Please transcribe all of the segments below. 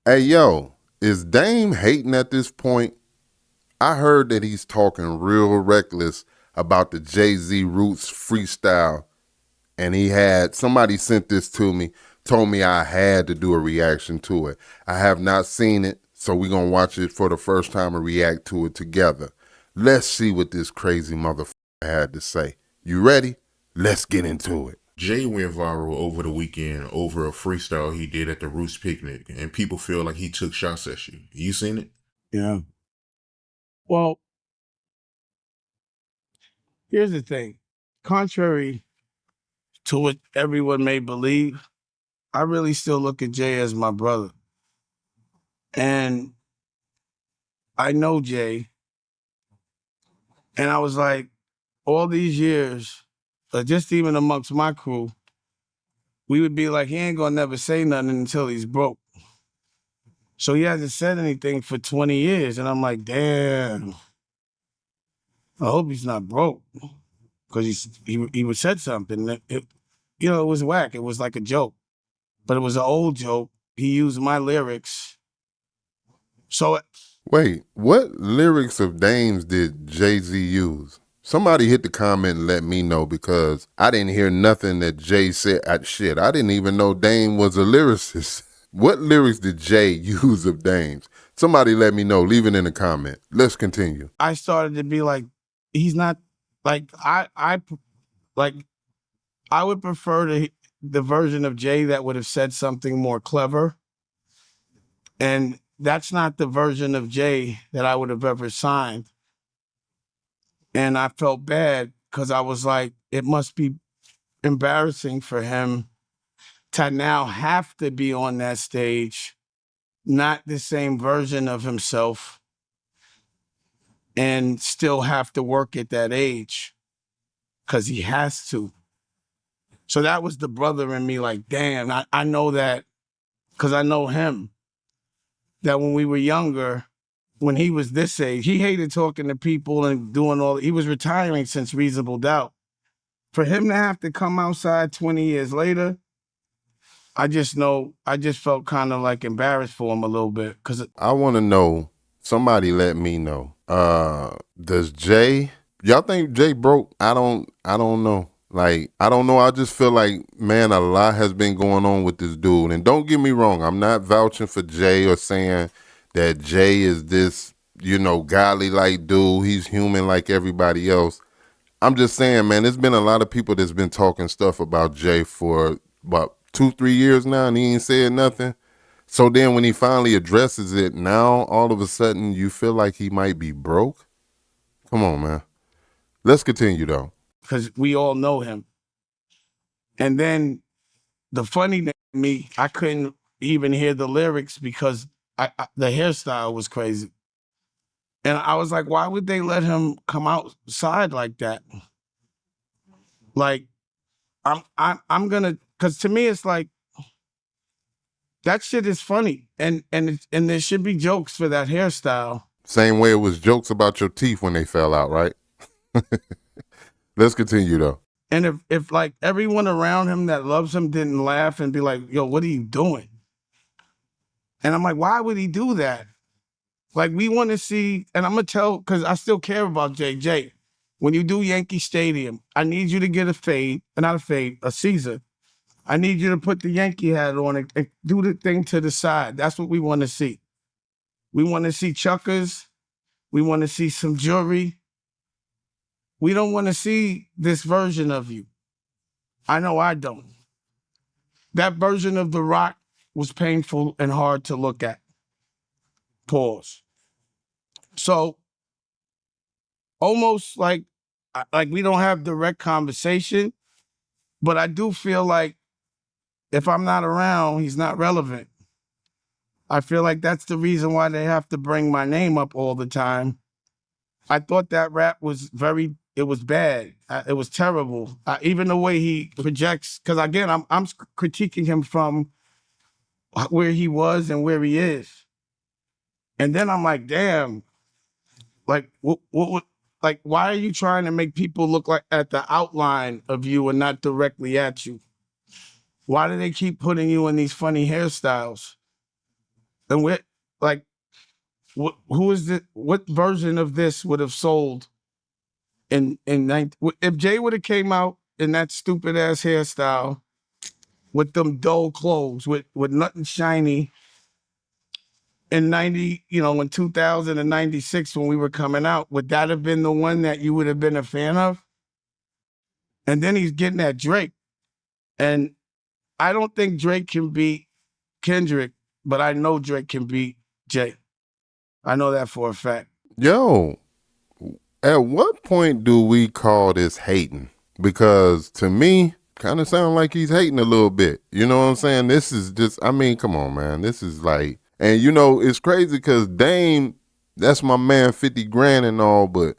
Hey, yo, is Dame hating at this point? I heard that he's talking real reckless about the Jay-Z Roots freestyle, and he had somebody sent this to me, told me I had to do a reaction to it. I have not seen it, so we're gonna watch it for the first time and react to it together. Let's see what this crazy motherfucker had to say. You ready? Let's get into it. Jay went viral over the weekend over a freestyle he did at the Roots picnic, and people feel like he took shots at you. You seen it? Yeah. Well, here's the thing. Contrary to what everyone may believe, I really still look at Jay as my brother. And I know Jay. And I was like, all these years, just even amongst my crew, we would be like, he ain't gonna never say nothing until he's broke. So he hasn't said anything for 20 years. And I'm like, damn, I hope he's not broke. Because he would said something. It was whack. It was like a joke. But it was an old joke. He used my lyrics. So Wait, what lyrics of Dame's did Jay-Z use? Somebody hit the comment and let me know because I didn't hear nothing that Jay said. I didn't even know Dame was a lyricist. What lyrics did Jay use of Dame's? Somebody let me know. Leave it in the comment. Let's continue. I started to be like, he's not like like I would prefer the version of Jay that would have said something more clever. And that's not the version of Jay that I would have ever signed. And I felt bad because I was like, it must be embarrassing for him to now have to be on that stage, not the same version of himself, and still have to work at that age because he has to. So that was the brother in me, like, damn, I know that because I know him, that when we were younger, when he was this age, he hated talking to people and doing he was retiring since Reasonable Doubt. For him to have to come outside 20 years later, I just felt kind of like embarrassed for him a little bit because I want to know. Somebody let me know. Does Jay? Y'all think Jay broke? I don't. I don't know. Like, I don't know. I just feel like, man, a lot has been going on with this dude. And don't get me wrong, I'm not vouching for Jay or saying that Jay is this, godly like dude. He's human like everybody else. I'm just saying, man, there's been a lot of people that's been talking stuff about Jay for about 2, 3 years now, and he ain't said nothing. So then when he finally addresses it, now all of a sudden you feel like he might be broke? Come on, man. Let's continue though. we all know him. And then the funny thing to me, I couldn't even hear the lyrics because the hairstyle was crazy. And I was like, why would they let him come outside like that? Like, I'm gonna, because to me it's like that shit is funny, and there should be jokes for that hairstyle. Same way it was jokes about your teeth when they fell out, right? Let's continue though. And if like everyone around him that loves him didn't laugh and be like, yo, what are you doing? And I'm like, why would he do that? Like, we want to see, and I'm gonna tell because I still care about JJ. When you do Yankee Stadium, I need you to get a fade, not a fade, a Caesar. I need you to put the Yankee hat on and do the thing to the side. That's what we want to see. We want to see chuckers. We want to see some jewelry. We don't want to see this version of you. I know I don't. That version of The Rock was painful and hard to look at. Pause. So almost like we don't have direct conversation, but I do feel like if I'm not around, he's not relevant. I feel like that's the reason why they have to bring my name up all the time. I thought that rap was it was bad. It was terrible. Even the way he projects, because again, I'm critiquing him from where he was and where he is. And then I'm like, damn, like like why are you trying to make people look like at the outline of you and not directly at you? Why do they keep putting you in these funny hairstyles? And we're like, who is it? What version of this would have sold in 19, if Jay would have came out in that stupid ass hairstyle with them dull clothes, with nothing shiny in 90, in 2096 when we were coming out, would that have been the one that you would have been a fan of? And then he's getting at Drake. And I don't think Drake can beat Kendrick, but I know Drake can beat Jay. I know that for a fact. Yo, at what point do we call this hating? Because to me, kind of sound like he's hating a little bit. You know what I'm saying? This is just, I mean, come on, man. This is like, and it's crazy because Dame, that's my man, 50 grand and all, but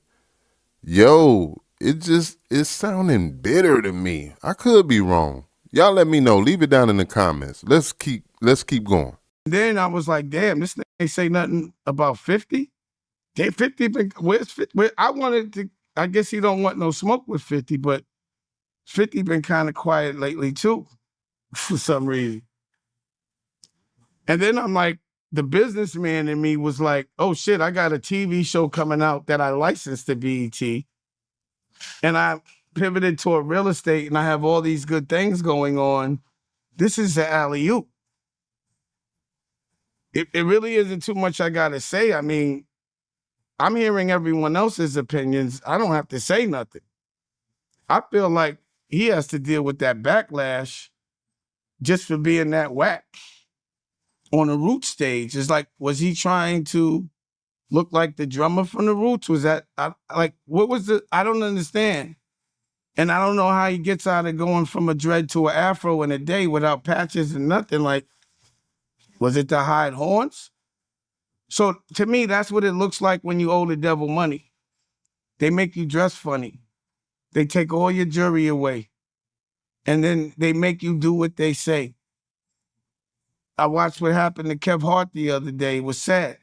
yo, it's sounding bitter to me. I could be wrong. Y'all let me know. Leave it down in the comments. Let's keep going. Then I was like, damn, this thing ain't say nothing about 50. Damn, 50 been, where's 50? I wanted to, I guess he don't want no smoke with 50, but 50 been kind of quiet lately too, for some reason. And then I'm like, the businessman in me was like, oh shit, I got a TV show coming out that I licensed to BET. And I pivoted toward real estate and I have all these good things going on. This is the alley-oop. It really isn't too much I got to say. I mean, I'm hearing everyone else's opinions. I don't have to say nothing. I feel like he has to deal with that backlash just for being that whack on the Roots stage. It's like, was he trying to look like the drummer from the Roots? Was that, what was the, I don't understand. And I don't know how he gets out of going from a dread to an afro in a day without patches and nothing. Like, was it to hide horns? So to me, that's what it looks like when you owe the devil money. They make you dress funny. They take all your jewelry away. And then they make you do what they say. I watched what happened to Kev Hart the other day. It was sad.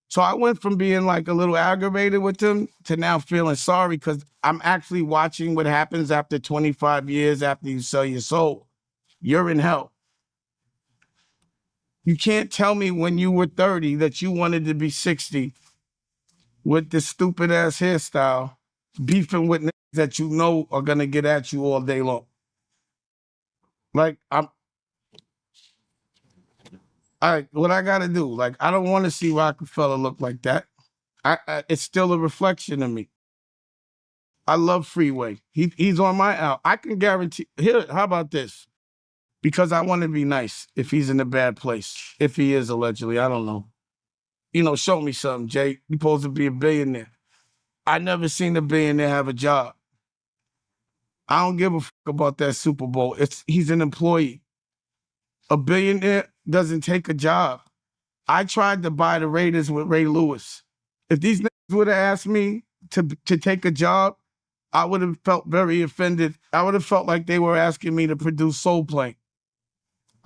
So I went from being like a little aggravated with him to now feeling sorry because I'm actually watching what happens after 25 years after you sell your soul. You're in hell. You can't tell me when you were 30 that you wanted to be 60 with this stupid ass hairstyle, beefing with niggas that you know are gonna get at you all day long. Like, what I gotta do? Like, I don't want to see Rockefeller look like that. It's still a reflection of me. I love Freeway. He's on my album. I can guarantee. Here, how about this? Because I want to be nice. If he's in a bad place, if he is allegedly, I don't know. Show me something, Jay. You're supposed to be a billionaire. I never seen a billionaire have a job. I don't give a fuck about that Super Bowl. He's an employee. A billionaire doesn't take a job. I tried to buy the Raiders with Ray Lewis. If these niggas would have asked me to take a job, I would have felt very offended. I would have felt like they were asking me to produce Soul Plane.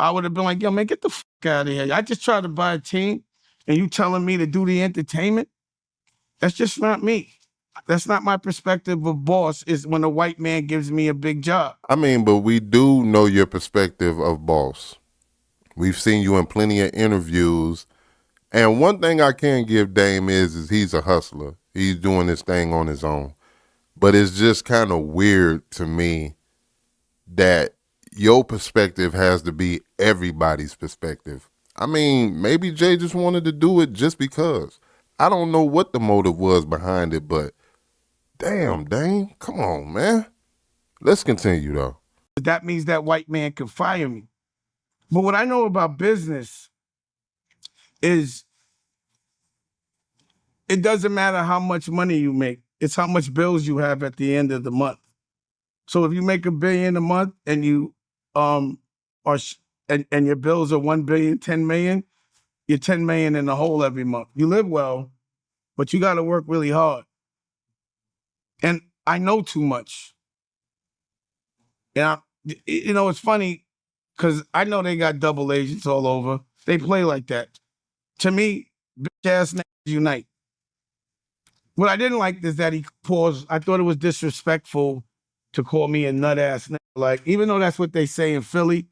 I would have been like, yo, man, get the fuck out of here. I just tried to buy a team and you telling me to do the entertainment? That's just not me. That's not my perspective of boss, is when a white man gives me a big job. I mean, but we do know your perspective of boss. We've seen you in plenty of interviews. And one thing I can give Dame is he's a hustler. He's doing this thing on his own. But it's just kind of weird to me that your perspective has to be everybody's perspective. I mean, maybe Jay just wanted to do it just because. I don't know what the motive was behind it, but damn, Dame, come on, man. Let's continue, though. That means that white man can fire me. But what I know about business is it doesn't matter how much money you make. It's how much bills you have at the end of the month. So if you make $1 billion a month and you and your bills are 1 billion, 10 million, you're 10 million in the hole every month. You live well, but you got to work really hard. And I know too much. And it's funny because I know they got double agents all over. They play like that. To me, bitch ass niggas unite. What I didn't like is that he paused. I thought it was disrespectful to call me a nut ass nigga. Like, even though that's what they say in Philly,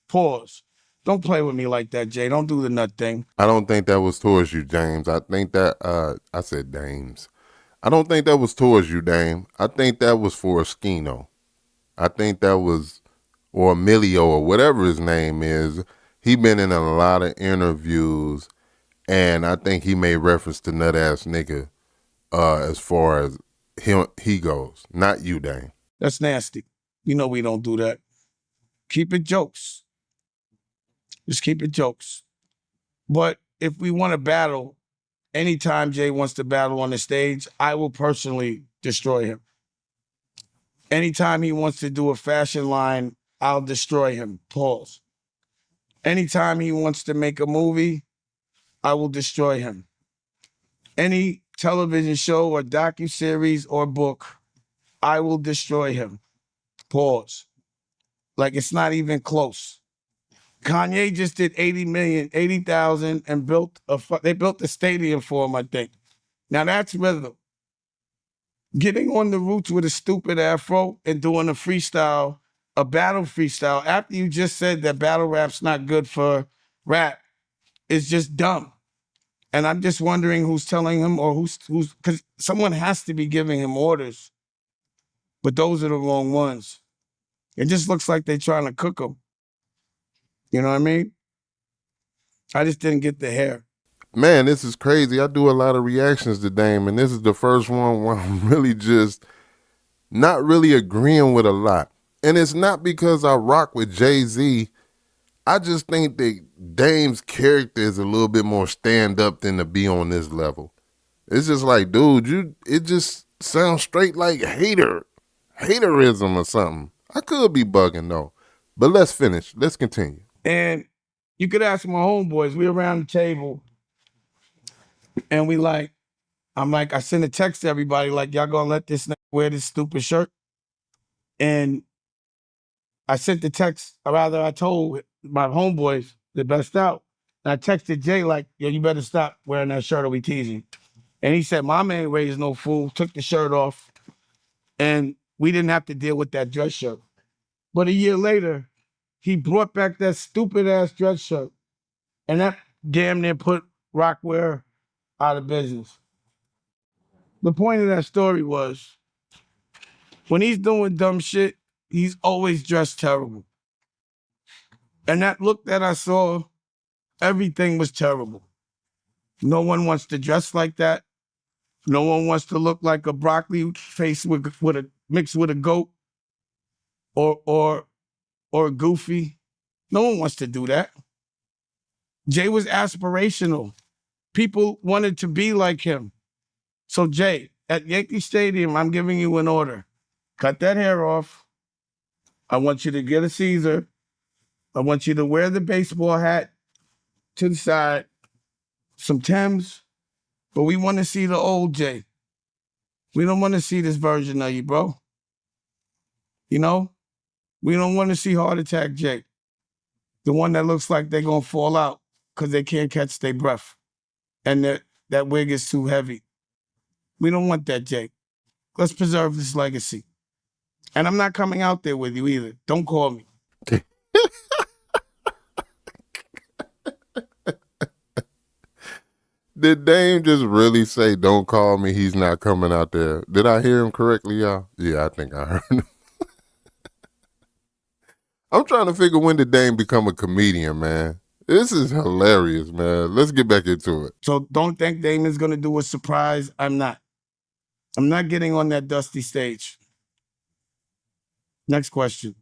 pause. Don't play with me like that, Jay. Don't do the nut thing. I don't think that was towards you, James. I think that I said Dames. I don't think that was towards you, Dame. I think that was for Skino. I think that was, or Emilio or whatever his name is. He been in a lot of interviews, and I think he made reference to nut ass nigga as far as he goes. Not you, Dame. That's nasty. You know we don't do that. Keep it jokes. Just keep it jokes. But if we want to battle, anytime Jay wants to battle on the stage, I will personally destroy him. Anytime he wants to do a fashion line, I'll destroy him. Pause. Anytime he wants to make a movie, I will destroy him. Any television show or docuseries or book, I will destroy him. Pause. Like it's not even close. Kanye just did 80,000 and they built the stadium for him, I think. Now that's rhythm. Getting on the roots with a stupid afro and doing a freestyle, a battle freestyle, after you just said that battle rap's not good for rap, is just dumb. And I'm just wondering who's telling him or who's because someone has to be giving him orders, but those are the wrong ones. It just looks like they're trying to cook him. You know what I mean? I just didn't get the hair. Man, this is crazy. I do a lot of reactions to Dame, and this is the first one where I'm really just not really agreeing with a lot. And it's not because I rock with Jay-Z. I just think that Dame's character is a little bit more stand-up than to be on this level. It's just like, dude, it just sounds straight like haterism or something. I could be bugging though. But let's finish. Let's continue. And you could ask my homeboys. We around the table, and I send a text to everybody like, y'all gonna let this nigga wear this stupid shirt? And I sent the text, or rather I told my homeboys, the best out. And I texted Jay like, yo, you better stop wearing that shirt or we teasing. And he said, Mama ain't raised no fool, took the shirt off, and we didn't have to deal with that dress shirt. But a year later, he brought back that stupid ass dress shirt. And that damn near put Rockwear out of business. The point of that story was when he's doing dumb shit, he's always dressed terrible. And that look that I saw, everything was terrible. No one wants to dress like that. No one wants to look like a broccoli face with a mixed with a goat or a goofy. No one wants to do that. Jay was aspirational. People wanted to be like him. So Jay, at Yankee Stadium, I'm giving you an order. Cut that hair off. I want you to get a Caesar. I want you to wear the baseball hat to the side, some Timbs, but we want to see the old Jay. We don't want to see this version of you, bro. You know? We don't want to see Heart Attack Jay. The one that looks like they're going to fall out because they can't catch their breath. And that wig is too heavy. We don't want that, Jay. Let's preserve this legacy. And I'm not coming out there with you either. Don't call me. Did Dame just really say, don't call me, he's not coming out there? Did I hear him correctly, y'all? Yeah, I think I heard him. I'm trying to figure when did Dame become a comedian, man. This is hilarious, man. Let's get back into it. So don't think Damon's going to do a surprise. I'm not. I'm not getting on that dusty stage. Next question.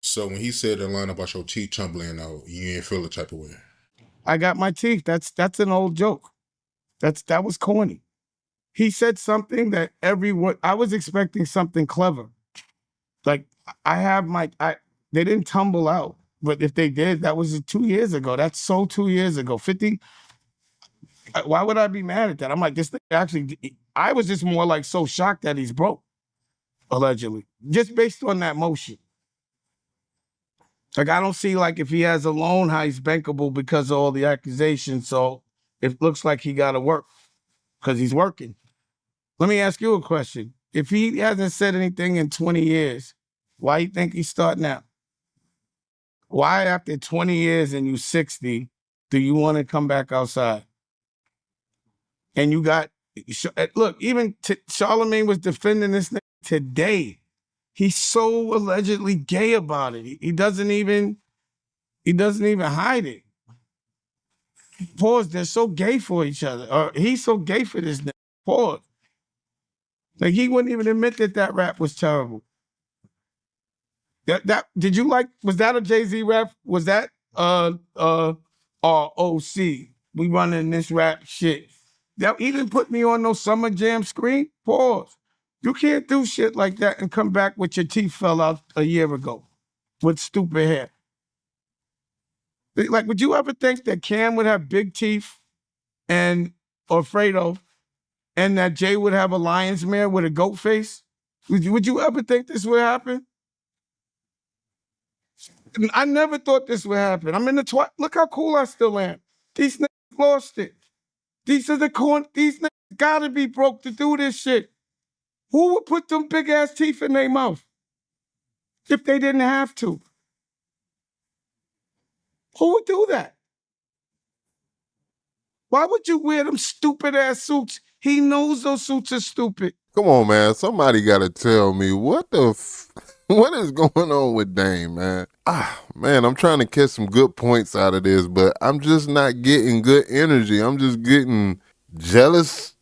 So when he said the line about your teeth tumbling out, you ain't feel the type of way. I got my teeth. That's an old joke. That was corny. He said something that everyone, I was expecting something clever. Like they didn't tumble out, but if they did, that was 2 years ago. That's so 2 years ago. 50. Why would I be mad at that? I'm like, this thing actually, I was just more like so shocked that he's broke, allegedly, just based on that motion. Like, I don't see like if he has a loan, how he's bankable because of all the accusations. So it looks like he got to work because he's working. Let me ask you a question. If he hasn't said anything in 20 years, why you think he's starting out? Why after 20 years and you 60, do you want to come back outside? And you got, look, even Charlemagne was defending this nigga today. He's so allegedly gay about it. He doesn't even hide it. Pause. They're so gay for each other. Or he's so gay for this nigga. Pause. Like he wouldn't even admit that rap was terrible. That did you like? Was that a Jay-Z rap? Was that ROC? We running this rap shit. That he didn't put me on no Summer Jam screen. Pause. You can't do shit like that and come back with your teeth fell out a year ago with stupid hair. Like, would you ever think that Cam would have big teeth or Fredo, and that Jay would have a lion's mare with a goat face? Would you ever think this would happen? I never thought this would happen. I'm in the look how cool I still am. These niggas lost it. These niggas gotta be broke to do this shit. Who would put them big ass teeth in their mouth if they didn't have to? Who would do that? Why would you wear them stupid ass suits? He knows those suits are stupid. Come on, man. Somebody got to tell me what what is going on with Dame, man? Man, I'm trying to catch some good points out of this, but I'm just not getting good energy. I'm just getting jealous,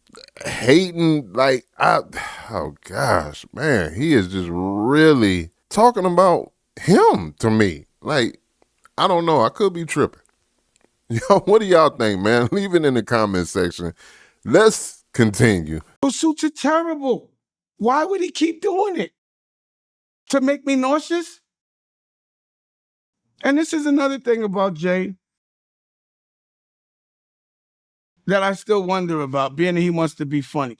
hating. Like, oh gosh, man, he is just really talking about him to me. Like, I don't know. I could be tripping. Yo, what do y'all think, man? Leave it in the comment section. Let's continue. Those suits are terrible. Why would he keep doing it? To make me nauseous? And this is another thing about Jay that I still wonder about, being that he wants to be funny.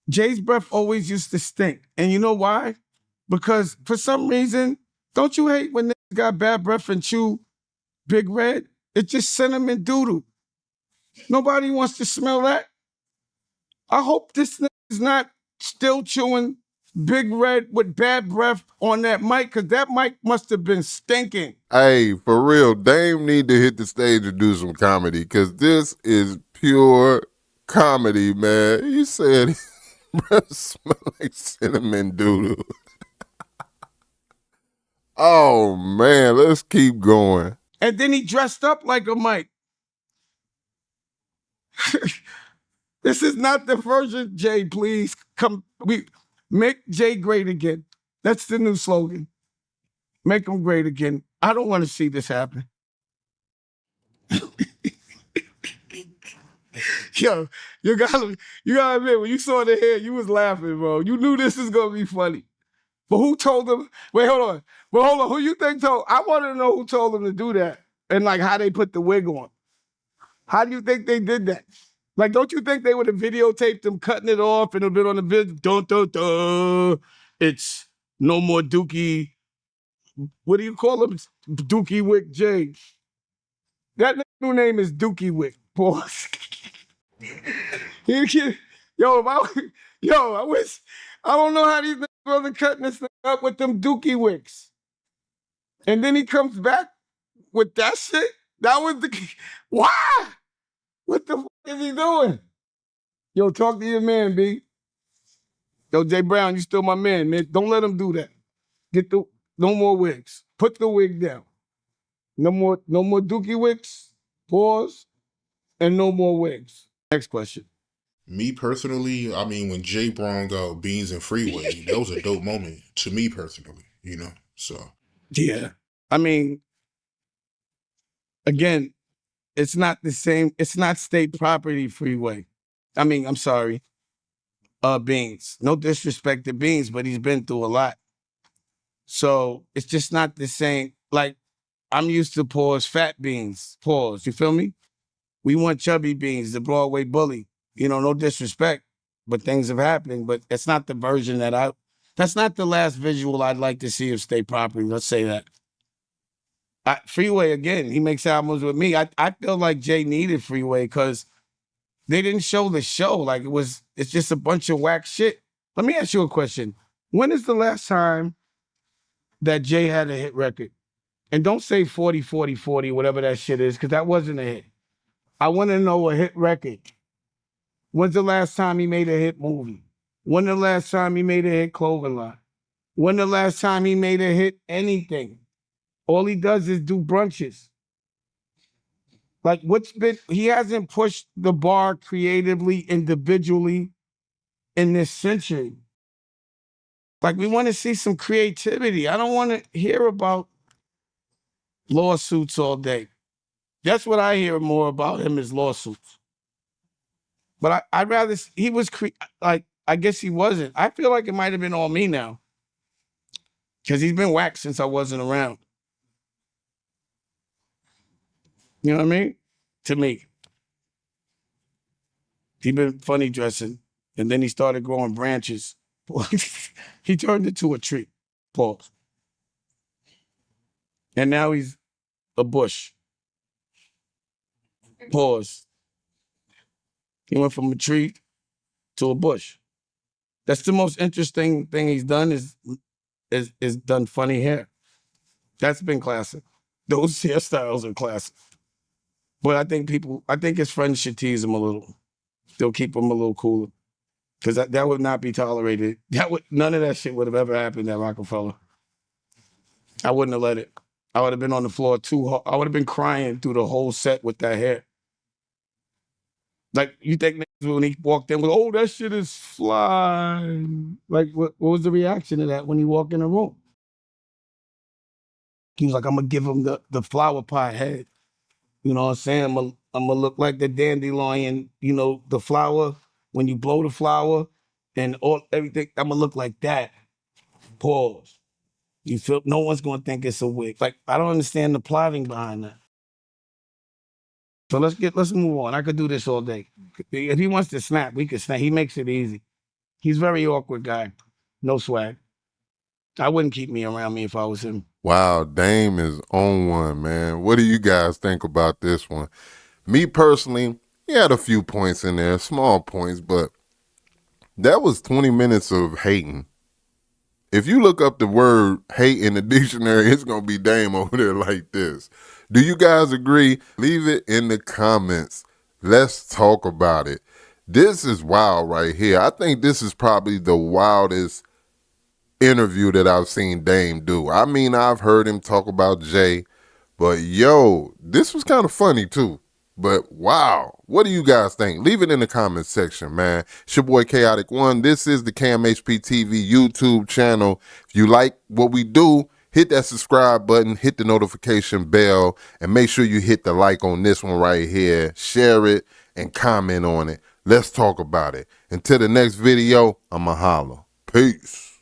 Jay's breath always used to stink. And you know why? Because for some reason, don't you hate when niggas got bad breath and chew Big Red? It's just cinnamon doodle. Nobody wants to smell that. I hope this nigga is not still chewing Big Red with bad breath on that mic, because that mic must have been stinking. Hey, for real, Dame need to hit the stage and do some comedy, because this is pure comedy, man. He said his breath smell like cinnamon doodle. Oh, man, let's keep going. And then he dressed up like a mic. This is not the version, Jay, please. Make Jay great again. That's the new slogan. Make him great again. I don't want to see this happen. Yo, you gotta admit, when you saw the hair, you was laughing, bro. You knew this was gonna be funny. But who told him? Wait, hold on. Well, hold on. Who you think told? I want to know who told him to do that, and like how they put the wig on. How do you think they did that? Like, don't you think they would have videotaped him cutting it off and a bit on the vid? Dun, dun, dun. It's no more Dookie. What do you call him? Dookie Wick J. That new name is Dookie Wick. Pause. Yo, I wish. I don't know how these niggas wasn't cutting this thing up with them Dookie Wicks. And then he comes back with that shit. That was why? What the fuck is he doing? Yo, talk to your man, B. Yo, Jay Brown, you still my man, man. Don't let him do that. No more wigs. Put the wig down. No more Dookie Wicks. Pause. And no more wigs. Next question. Me personally, I mean, when Jay Brown got Beans and Freeway, that was a dope moment to me personally, you know? So. Yeah. I mean, again, it's not the same. It's not state property Freeway. I mean, I'm sorry. Beans. No disrespect to Beans, but he's been through a lot. So it's just not the same. Like, I'm used to pause fat Beans. Pause. You feel me? We want chubby Beans, the Broadway bully. You know, no disrespect, but things have happened. But it's not the version that's not the last visual I'd like to see of state property. Let's say that. Freeway, again, he makes albums with me. I feel like Jay needed Freeway because they didn't show the show. Like, it's just a bunch of whack shit. Let me ask you a question. When is the last time that Jay had a hit record? And don't say 40, 40, 40, whatever that shit is, because that wasn't a hit. I want to know a hit record. When's the last time he made a hit movie? When the last time he made a hit clothing line? When the last time he made a hit anything? All he does is do brunches. Like, he hasn't pushed the bar creatively, individually in this century. Like, we want to see some creativity. I don't want to hear about lawsuits all day. That's what I hear more about him is lawsuits. But I'd rather, he was, like, I guess he wasn't. I feel like it might have been all me now. Because he's been whacked since I wasn't around. You know what I mean? To me. He been funny dressing. And then he started growing branches. He turned into a tree. Pause. And now he's a bush. Pause. He went from a tree to a bush. That's the most interesting thing he's done is done funny hair. That's been classic. Those hairstyles are classic. But I think his friends should tease him a little. They'll keep him a little cooler. Because that would not be tolerated. None of that shit would have ever happened at Rockefeller. I wouldn't have let it. I would have been on the floor too hard. I would have been crying through the whole set with that hair. Like, you think when he walked in with, oh, that shit is fly. Like, what was the reaction to that when he walked in the room? He was like, I'm going to give him the flower pot head. You know what I'm saying? I'm going to look like the dandelion, you know, the flower, when you blow the flower and everything, I'm going to look like that. Pause. You feel, no one's going to think it's a wig. Like, I don't understand the plotting behind that. So let's move on. I could do this all day. If he wants to snap, we could snap. He makes it easy. He's a very awkward guy. No swag. I wouldn't keep me around me if I was him. Wow, Dame is on one, man. What do you guys think about this one? Me personally, he had a few points in there, small points, but that was 20 minutes of hating. If you look up the word hate in the dictionary, it's going to be Dame over there like this. Do you guys agree? Leave it in the comments. Let's talk about it. This is wild right here. I think this is probably the wildest interview that I've seen Dame do. I mean, I've heard him talk about Jay, but yo, this was kind of funny too. But wow, what do you guys think? Leave it in the comments section, man. It's your boy Chaotic One. This is the KMHP TV YouTube channel. If you like what we do, hit that subscribe button, hit the notification bell, and make sure you hit the like on this one right here. Share it and comment on it. Let's talk about it. Until the next video, I'ma holla. Peace.